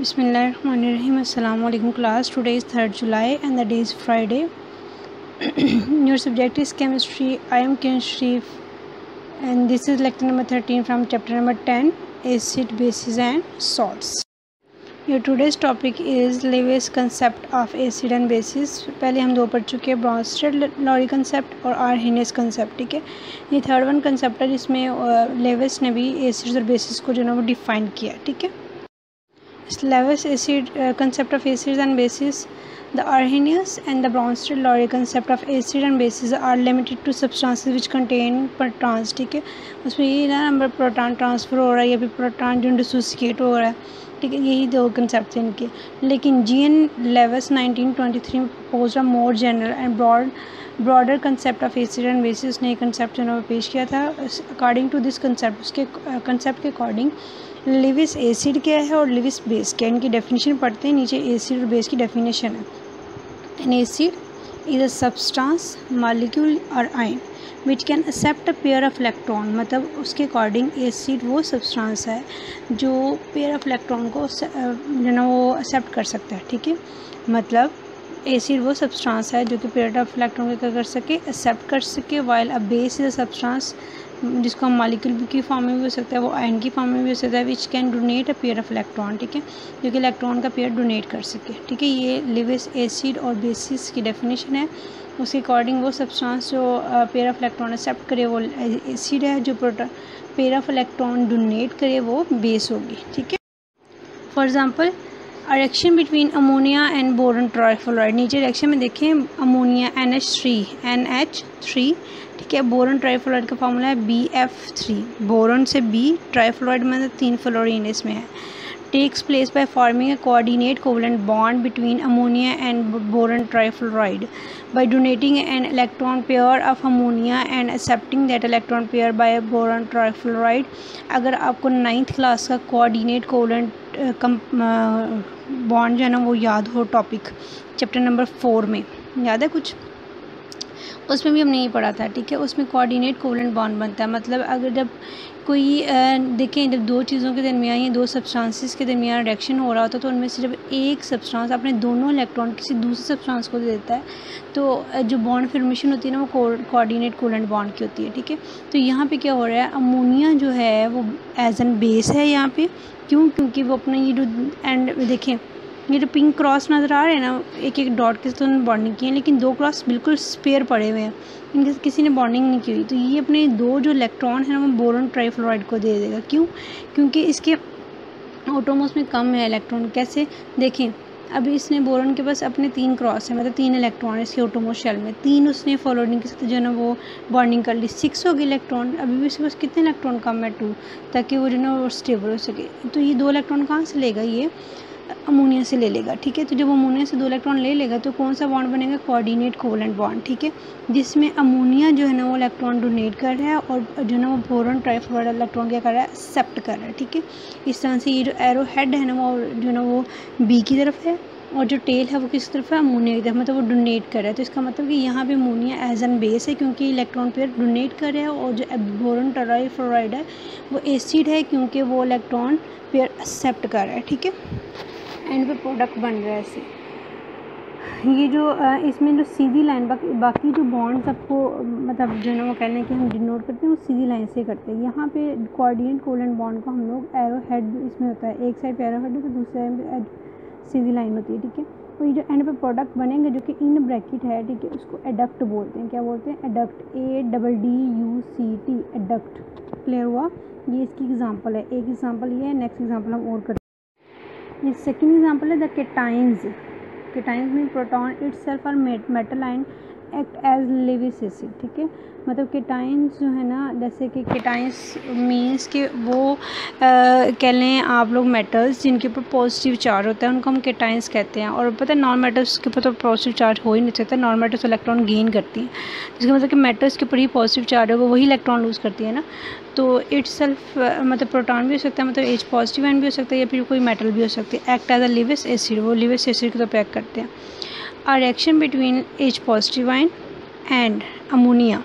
Bismillahirrahmanirrahim. Assalamu alaikum class. Today is 3rd July and the day is Friday. Your subject is chemistry. I am Kiran Sharif and this is lecture number 13 from chapter number 10, acid, bases and salts. Your today's topic is Lewis concept of acid and bases. पहले हम दो पढ़ चुके हैं, Bronsted-Lowry concept और Arrhenius concept. ठीक है, ये थर्ड वन कंसेप्ट है जिसमें लेविस ने भी एसिड्स और बेसिस को जो है वो डिफाइन किया. ठीक है, Lewis acid concept of acids and bases. The Arrhenius and the Bronsted-Lowry concept of acid and bases are limited to substances which contain protons. ठीक है, उसमें यही ना नंबर प्रोटॉन ट्रांसफ़र हो रहा है या फिर प्रोटॉन जो डिसोसिएट हो रहा है. ठीक है, यही दो कंसेप्ट हैं इनके. लेकिन G.N. Lewis 1923 में propose a more general and broader concept of acid and bases ने कंसेप्ट जो है पेश किया था. अकॉर्डिंग टू दिस कंसेप्ट, उसके कंसेप्ट के अकॉर्डिंग लेविस एसिड क्या है और लेविस बेस क्या है, इनकी डेफिनेशन पढ़ते हैं. नीचे एसिड और बेस की डेफिनेशन है. An acid is a substance, molecule और ion which can accept a pair of electron. मतलब उसके अकॉर्डिंग एसिड वो सब्सटेंस है जो पेयर ऑफ इलेक्ट्रॉन को जो ना वो एक्सेप्ट कर सकता है. ठीक है, मतलब एसिड वो सब्सटेंस है जो कि पेयर ऑफ इलेक्ट्रॉन को क्या कर सके, एक्सेप्ट कर सके. While a base is a substance जिसको हम मॉलिक्यूल की फॉर्म में भी हो सकता है, वो आयन की फॉर्म में भी हो सकता है. Which can donate a pair of electron. ठीक है, जो कि इलेक्ट्रॉन का पेयर डोनेट कर सके. ठीक है, ये लेविस एसिड और बेसिस की डेफिनेशन है. उसके अकॉर्डिंग वो सब्सटेंस जो पेयर ऑफ इलेक्ट्रॉन एक्सेप्ट करे वो एसिड है, जो पेयर ऑफ इलेक्ट्रॉन डोनेट करे वो बेस होगी. ठीक है, for example reaction between ammonia and boron trifluoride. नीचे रिएक्शन में देखें, अमोनिया NH3. ठीक है, बोरन ट्राइफ्लोराइड का फार्मूला है BF3. बोरन से B, ट्राइफ्लोराइड में 3 फ्लोरीन इसमें है. Takes place by forming a coordinate covalent bond between ammonia and boron trifluoride by donating an electron pair of ammonia and accepting that electron pair by boron trifluoride. अगर आपको 9th class का coordinate covalent bond जो है ना वो याद हो, topic chapter number 4 में याद है कुछ, उसमें भी हमने ये पढ़ा था. ठीक है, उसमें कोऑर्डिनेट कोवलेंट बॉन्ड बनता है. मतलब अगर जब कोई देखें, जब दो चीज़ों के दरमियान या दो सब्सटेंसेस के दरमियान रिएक्शन हो रहा होता है तो उनमें से जब एक सब्सटेंस अपने दोनों इलेक्ट्रॉन किसी दूसरे सब्सटेंस को दे देता है तो जो बॉन्ड फॉर्मेशन होती है ना वो कोऑर्डिनेट कोवलेंट बॉन्ड की होती है. ठीक है, तो यहाँ पे क्या हो रहा है, अमोनिया जो है वो एज एन बेस है यहाँ पे. क्यों? क्योंकि वो अपना ये जो एंड देखें, ये जो पिंक क्रॉस नज़र आ रहे हैं ना, एक एक डॉट के साथ उन्होंने बॉन्डिंग की है, लेकिन दो क्रॉस बिल्कुल स्पेयर पड़े हुए हैं, इनके किसी ने बॉन्डिंग नहीं की हुई. तो ये अपने दो जो इलेक्ट्रॉन हैं वो बोरन ट्राइफ्लोराइड को दे देगा. क्यों? क्योंकि इसके एटॉम्स में कम है इलेक्ट्रॉन. कैसे देखें, अभी इसने बोरन के पास अपने 3 क्रॉस है, मतलब 3 इलेक्ट्रॉन है इसके एटॉमोस शेल में. 3 उसने फ्लोरीन के साथ जो है ना वो बॉन्डिंग कर ली, 6 हो गई इलेक्ट्रॉन. अभी भी इसके पास कितने इलेक्ट्रॉन कम है, 2, ताकि वो जो है ना वो स्टेबल हो सके. तो ये 2 इलेक्ट्रॉन कहाँ से लेगा, ये अमोनिया से ले लेगा. ठीक है, तो जब अमोनिया से 2 इलेक्ट्रॉन ले लेगा तो कौन सा बॉन्ड बनेगा, कोऑर्डिनेट कोवलेंट बॉन्ड. ठीक है, जिसमें अमोनिया जो है ना वो इलेक्ट्रॉन डोनेट कर रहा है और जो है ना वो बोरन ट्राइफ्लोराइड इलेक्ट्रॉन क्या कर रहा है, एक्सेप्ट कर रहा है. ठीक है, इस तरह से ये जो एरो हेड है ना वो जो है ना वो B की तरफ है और जो टेल है वो किस तरफ है, अमोनिया की तरफ. मतलब वो डोनेट कर रहा है. तो इसका मतलब कि यहाँ पे अमोनिया एज एन बेस है क्योंकि इलेक्ट्रॉन पेयर डोनेट कर रहा है, और जो बोरन ट्राइफ्लोराइड है वो एसिड है क्योंकि वो इलेक्ट्रॉन पेयर एक्सेप्ट कर रहा है. ठीक है, एंड पे प्रोडक्ट बन रहा है ऐसे. ये जो इसमें जो सीधी लाइन बाकी जो बॉन्ड्स आपको मतलब जो है ना वो कहने कि हम डिनोट करते हैं वो सीधी लाइन से करते हैं. यहाँ पे कोऑर्डिनेट कोवलेंट बॉन्ड को हम लोग एरो हेड इसमें होता है, एक साइड पे एरो हेड है तो दूसरे साइड सीधी लाइन होती है. ठीक है, तो ये जो एंड पे प्रोडक्ट बनेंगे जो कि इन ब्रैकेट है, ठीक है, उसको एडक्ट बोलते हैं. क्या बोलते हैं, एडक्ट, ADDUCT, एडक्ट. क्लियर हुआ? ये इसकी एग्जांपल है. एक एग्जांपल ये है, नेक्स्ट एग्जांपल हम और करते हैं. ये सेकंड एग्जांपल है the cations. Cations mean proton itself और metal ion act as Lewis acid. ठीक है, मतलब केटाइंस जो है ना, जैसे कि केटाइंस मीन्स कि वो कह लें आप लोग मेटल्स जिनके ऊपर पॉजिटिव चार्ज होता है उनको हम केटाइंस कहते हैं. और पता है नॉन मेटल्स के ऊपर तो पॉजिटिव चार्ज हो ही नहीं सकता. नॉन मेटल्स इलेक्ट्रॉन गेन करती हैं, जिसका मतलब कि मेटल्स के ऊपर ही पॉजिटिव चार्ज होगा वही इलेक्ट्रॉन लूज़ करती है ना. तो इटसेल्फ मतलब प्रोटॉन भी हो सकता है, मतलब H पॉजिटिव आयन भी हो सकता है या फिर कोई मेटल भी हो सकती है. Act as a Lewis acid, वो लेविस एसिड के तौर पर एक्ट करते हैं. A reaction between H positive ion and ammonia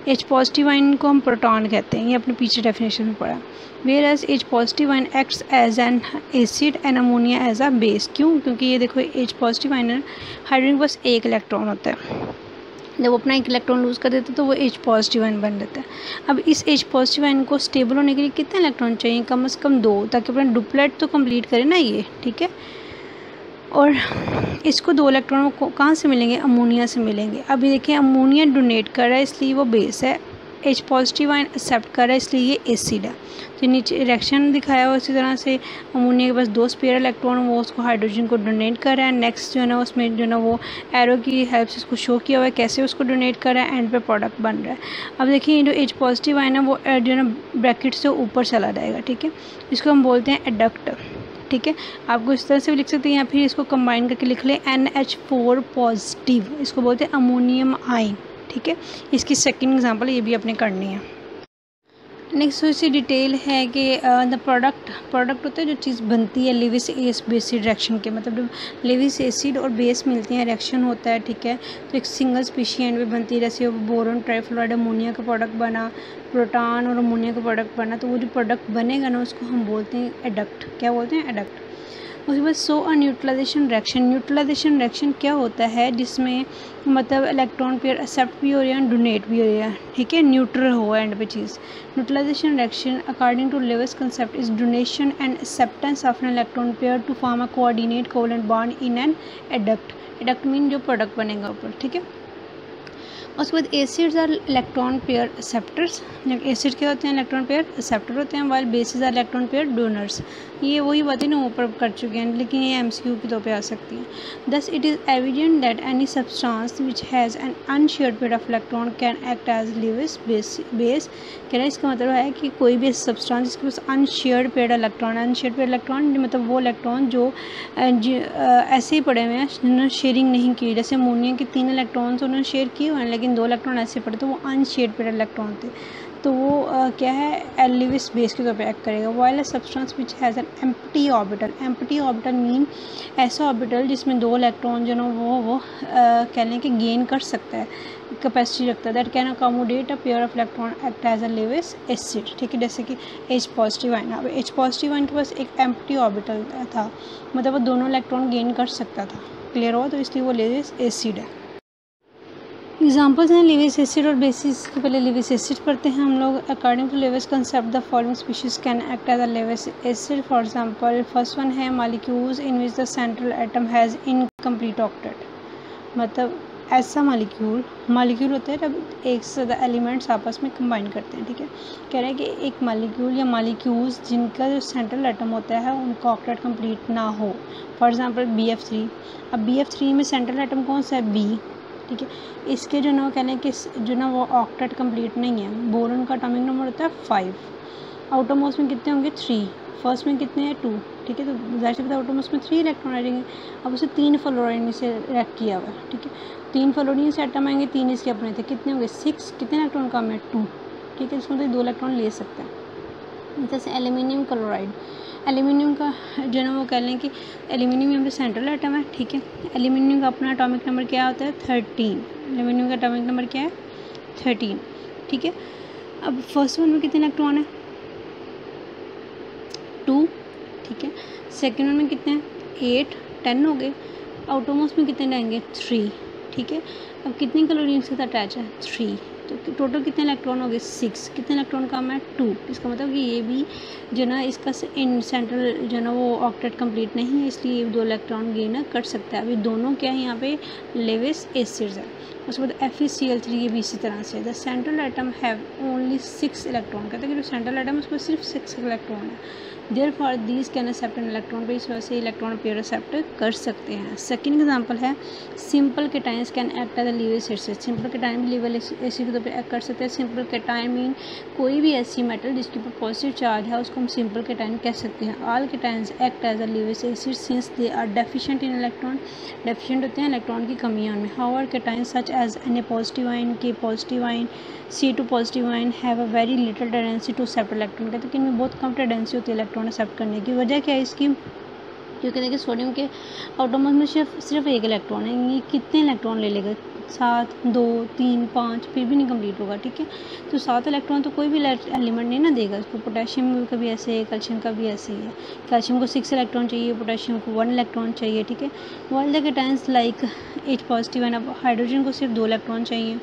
H positive ion को हम प्रोटॉन कहते हैं, ये अपने पीछे डेफिनेशन में पढ़ा। Whereas H positive ion acts as an acid and ammonia as a base. क्यों? क्योंकि ये देखो H पॉजिटिव आयन हाइड्रोजन के पास एक इलेक्ट्रॉन होता है, जब वो अपना एक इलेक्ट्रॉन लूज़ कर देते हैं तो वो H पॉजिटिव आयन बन जाता है। अब इस H पॉजिटिव आयन को स्टेबल होने के लिए कितने इलेक्ट्रॉन चाहिए? कम से कम 2, ताकि अपना डुप्लेट तो कंप्लीट करे ना ये, ठीक है। और इसको 2 इलेक्ट्रॉन को कहाँ से मिलेंगे? अमोनिया से मिलेंगे। अभी देखिए अमोनिया डोनेट कर रहा है इसलिए वो बेस है, H पॉजिटिव आयन एक्सेप्ट कर रहा है इसलिए ये एसिड है। तो नीचे रिएक्शन दिखाया हुआ इसी तरह से, अमोनिया के पास 2 स्पेयर इलेक्ट्रॉन, वो उसको हाइड्रोजन को डोनेट कर रहा है। नेक्स्ट जो है ना उसमें जो है ना वो एरो की हेल्प से इसको शो किया हुआ है कैसे उसको डोनेट कर रहा है, एंड पे प्रोडक्ट बन रहा है। अब देखिए जो H पॉजिटिव आयन है वो जो है ना ब्रैकेट से ऊपर चला जाएगा, ठीक है। इसको हम बोलते हैं एडक्ट, ठीक है। आपको इस तरह से भी लिख सकते हैं या फिर इसको कंबाइन करके लिख लें NH4 पॉजिटिव, इसको बोलते हैं अमोनियम आयन, ठीक है। इसकी सेकंड एग्जांपल ये भी अपने करनी है। नेक्स्ट इसकी डिटेल है कि द प्रोडक्ट होता है जो चीज़ बनती है लेविस बेसिड रिएक्शन के, मतलब जब लेविस एसिड और बेस मिलते हैं रिएक्शन होता है, ठीक है। तो एक सिंगल स्पीशी एंड में बनती है, जैसे बोरोन ट्राइफ्लोराइड अमोनिया का प्रोडक्ट बना, प्रोटॉन और अमोनिया का प्रोडक्ट बना, तो वो जो प्रोडक्ट बनेगा ना उसको हम बोलते हैं एडक्ट। क्या बोलते हैं? एडक्ट। उसके बाद so a neutralization reaction. Neutralization reaction क्या होता है? जिसमें मतलब इलेक्ट्रॉन पेयर एक्सेप्ट भी हो रहा है, डोनेट भी हो रहा है, ठीक है, न्यूट्रल हो एंड पे चीज़। Neutralization reaction according to Lewis concept is donation and acceptance of an electron pair to form a coordinate covalent bond in an adduct. Adduct mean जो प्रोडक्ट बनेगा ऊपर, ठीक है। उसके बाद acids are electron pair acceptors. Acid क्या होते हैं? इलेक्ट्रॉन पेयर एक्सेप्टर होते हैं, while bases are electron pair donors. ये वही बातें ना ऊपर कर चुके हैं, लेकिन ये MCQ की तौर पे आ सकती हैं। Thus it is evident that any substance which has an unshared pair of electron can act as Lewis base. कह रहा है इसका मतलब है कि कोई भी सब्सटेंस जिसके पास अनशेयर्ड पेयर इलेक्ट्रॉन मतलब वो इलेक्ट्रॉन जो ऐसे ही पड़े हुए हैं, जिन्होंने शेयरिंग नहीं की। जैसे अमोनिया के 3 इलेक्ट्रॉन्स उन्होंने शेयर किए हुए हैं, लेकिन 2 इलेक्ट्रॉन ऐसे पड़े तो वो अनशेयर्ड पेयर इलेक्ट्रॉन थे, तो वो क्या है? लेविस बेस के तौर पे एक्ट करेगा। While a substance which has an empty orbital. Empty orbital mean ऐसा ऑर्बिटल जिसमें 2 इलेक्ट्रॉन जो ना वो कह लें कि गेन कर सकता है, कैपेसिटी रखता है, that can accommodate a pair of electron act as a Lewis acid, ठीक है। जैसे कि H पॉजिटिव आयन, अब H पॉजिटिव आयन के पास एक एम्प्टी ऑर्बिटल था, मतलब वो दोनों इलेक्ट्रॉन गेन कर सकता था, क्लियर हुआ, तो इसलिए वो लेविस एसिड है। एग्जाम्पल्स हैं लेविस एसिड और बेसिस के। पहले लेविस एसिड पढ़ते हैं हम लोग। According to Lewis concept the following species can act as a Lewis acid. For example first one है molecules in which the central atom has incomplete octet. मतलब ऐसा मॉलिक्यूल होता है जब एक से ज़्यादा एलिमेंट्स आपस में कंबाइन करते हैं, ठीक है। कह रहे हैं कि एक मॉलिक्यूल या मॉलिक्यूल्स जिनका जो सेंट्रल एटम होता है उनका ऑक्टेट कंप्लीट ना हो। For example BF3। अब BF3 में सेंट्रल एटम कौन सा है? B, ठीक है। इसके जो ना कहने कि जो ना वो ऑक्टेट कंप्लीट नहीं है। बोरॉन का एटॉमिक नंबर होता है 5, आउटरमोस्ट में कितने होंगे? 3, फर्स्ट में कितने हैं? 2, ठीक है। तो जाहिर सी बात है आउटरमोस्ट में 3 इलेक्ट्रॉन आ जाएंगे। अब उसे 3 फ्लोरीन से रिएक्ट किया हुआ है, ठीक है। 3 फ्लोरीन से एटम आएंगे, 3 इसके अपने थे, कितने होंगे? 6। कितने इलेक्ट्रॉन कम है? 2, ठीक है। इसमें तो 2 इलेक्ट्रॉन ले सकते हैं। जैसे एल्यूमिनियम क्लोराइड, एल्यूमिनियम का जो ना वो कह लें कि एल्यूमिनियम यहाँ पे सेंट्रल एटम है, ठीक है। एल्यूमिनियम का अपना एटॉमिक नंबर क्या होता है? 13। एल्यूमिनियम का एटॉमिक नंबर क्या है? 13, ठीक है। अब फर्स्ट वन में कितने इलेक्ट्रॉन है? 2, ठीक है। सेकेंड वन में कितने हैं? 8, 10 हो गए। आउटरमोस्ट में कितने रहेंगे? 3, ठीक है। अब कितनी क्लोरीन के साथ अटैच है? 3, तो टोटल कितने इलेक्ट्रॉन हो गए? 6। कितने इलेक्ट्रॉन कम है? 2। इसका मतलब कि ये भी जो ना इसका इन सेंट्रल जो ना वो ऑक्टेट कंप्लीट नहीं है, इसलिए ये 2 इलेक्ट्रॉन गेन कर सकता है। अभी दोनों क्या है यहाँ पे? लेविस एसिड्स है। उसके बाद FeCl3 ये भी इसी तरह से। The central atom have only 6 electron. कहते हैं कि जो सेंट्रल एटम है उसको सिर्फ 6 इलेक्ट्रॉन है। Therefore these can accept an electron, इस वजह से इलेक्ट्रॉन पेयर एक्सेप्ट कर सकते हैं। सेकंड एग्जांपल है simple cations can act as a Lewis acid. Simple cation भी लेविस एसिड के तौर पे एक्ट कर सकते हैं। सिंपल केटाइन मीन कोई भी ऐसी मेटल जिसके ऊपर पॉजिटिव चार्ज है उसको हम सिंपल केटाइन कह सकते हैं। All cations act as a Lewis acid since they are deficient in electron. Deficient होते हैं इलेक्ट्रॉन की कमी उनमें। However cations such as Na positive ion, K positive ion, C2 positive ion have a very little tendency to accept electron. कहते हैं कि इनमें बहुत कम टेंडेंसी होती है इलेक्ट्रॉन एक्सेप्ट करने की। वजह क्या है इसकी? क्योंकि देखिए सोडियम के आटोमोस में सिर्फ एक इलेक्ट्रॉन है, ये कितने इलेक्ट्रॉन ले लेगा? 7, 2, 3, 5 फिर भी नहीं कंप्लीट होगा, ठीक है। तो 7 इलेक्ट्रॉन तो कोई भी एलिमेंट नहीं ना देगा उसको। पोटेशियम का भी ऐसे है, कैल्शियम का भी ऐसे ही है। कैल्शियम को 6 इलेक्ट्रॉन चाहिए, पोटेशियम को 1 इलेक्ट्रॉन चाहिए, ठीक है। All the cations like H positive and अब हाइड्रोजन को सिर्फ 2 इलेक्ट्रॉन चाहिए,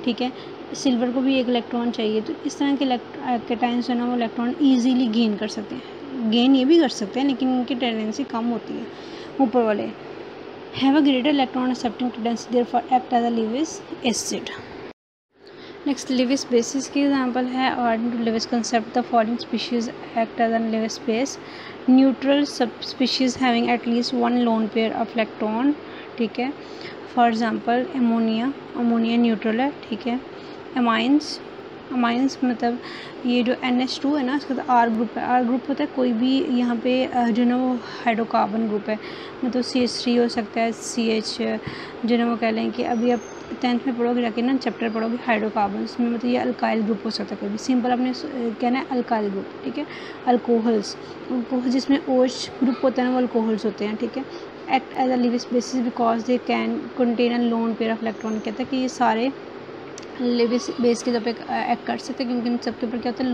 ठीक है। सिल्वर को भी 1 इलेक्ट्रॉन चाहिए। तो इस तरह के केटायंस जो है ना वो इलेक्ट्रॉन ईजीली गेन कर सकते हैं। गेन ये भी कर सकते हैं लेकिन उनकी टेंडेंसी कम होती है ऊपर वाले। Have a greater electron accepting tendency, therefore act as a Lewis acid. Next, Lewis bases की एग्जाम्पल है। According to Lewis concept, the following species act as a Lewis base. Neutral subspecies having at least one lone pair of electron, ठीक है। For example, ammonia neutral है, ठीक है। Amines मतलब ये जो NH2 है ना इसका तो R ग्रुप है। R ग्रुप होता है कोई भी यहाँ पे जो ना वो हाइड्रोकार्बन ग्रुप है, मतलब CH3 हो सकता है, CH जो ना वो कह लें कि अभी आप 10th में पढ़ोगे जाके ना चैप्टर पढ़ोगे हाइड्रोकार्बन में, मतलब ये अल्काइल ग्रुप हो सकता है कोई भी। सिंपल आपने कहना है अल्काइल ग्रुप, ठीक है। अल्कोहल्स जिसमें OH ग्रुप होता है ना वो अल्कोहल्स होते हैं, ठीक है। Act as a Lewis bases because they can contain a lone pair of electron, कहता है कि ये सारे लिविस बेस के तौर पे एक्ट कर सकते हैं क्योंकि इन सबके ऊपर क्या होता है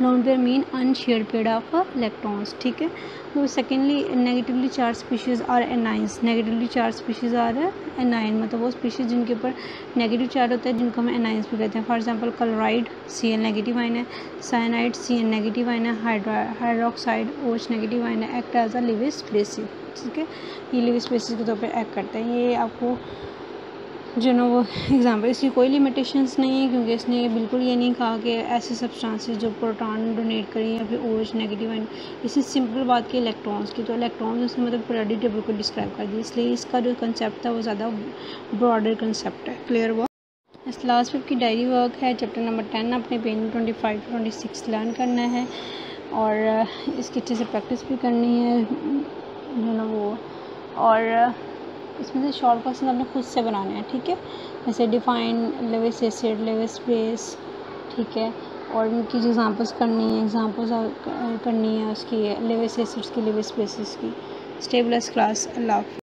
lone pair mean unshared pair of electrons, ठीक है। तो secondly negatively charge species are anions. Negatively charge species are anion मतलब वो स्पीशीज़ जिनके ऊपर नेगेटिव चार्ज होता है जिनको हम एनाइंस भी कहते हैं। For example chloride Cl negative ion है, साइनाइड Cn नेगेटिव आयन है, हाइड्रोक्साइड OH नेगेटिव आयन है। Act as a Lewis bases, ठीक है। ये लिविस बेसिस के तौर पर एक्ट करते हैं। ये आपको जो ना वो एग्जाम्पल, इसकी कोई लिमिटेशंस नहीं है क्योंकि इसने बिल्कुल ये नहीं कहा कि ऐसे सब्सटेंसेस जो प्रोटॉन डोनेट करें या फिर OH नेगेटिव आयन। इसने सिंपल बात की इलेक्ट्रॉन्स की, तो इलेक्ट्रॉन्स उसने मतलब पीरियोडिक टेबल को डिस्क्राइब कर दिया, इसलिए इसका जो कंसेप्ट था वो ज़्यादा ब्रॉडर कंसेप्ट है। क्लियर हुआ। इस लास्ट पेपर की डायरी वर्क है चैप्टर नंबर 10, अपने पेज 25 to 26 लर्न करना है और इसकी अच्छे से प्रैक्टिस भी करनी है जो ना वो, और इसमें से शॉर्ट क्वेश्चन आपने खुद से बनाने हैं, ठीक है। जैसे define Lewis acid, Lewis base, ठीक है। और उनकी जो एग्जांपल्स करनी है उसकी लिविस एसिड्स की, लिविस बेसिस की। Stay blessed class. अल्लाह हाफ़िज़।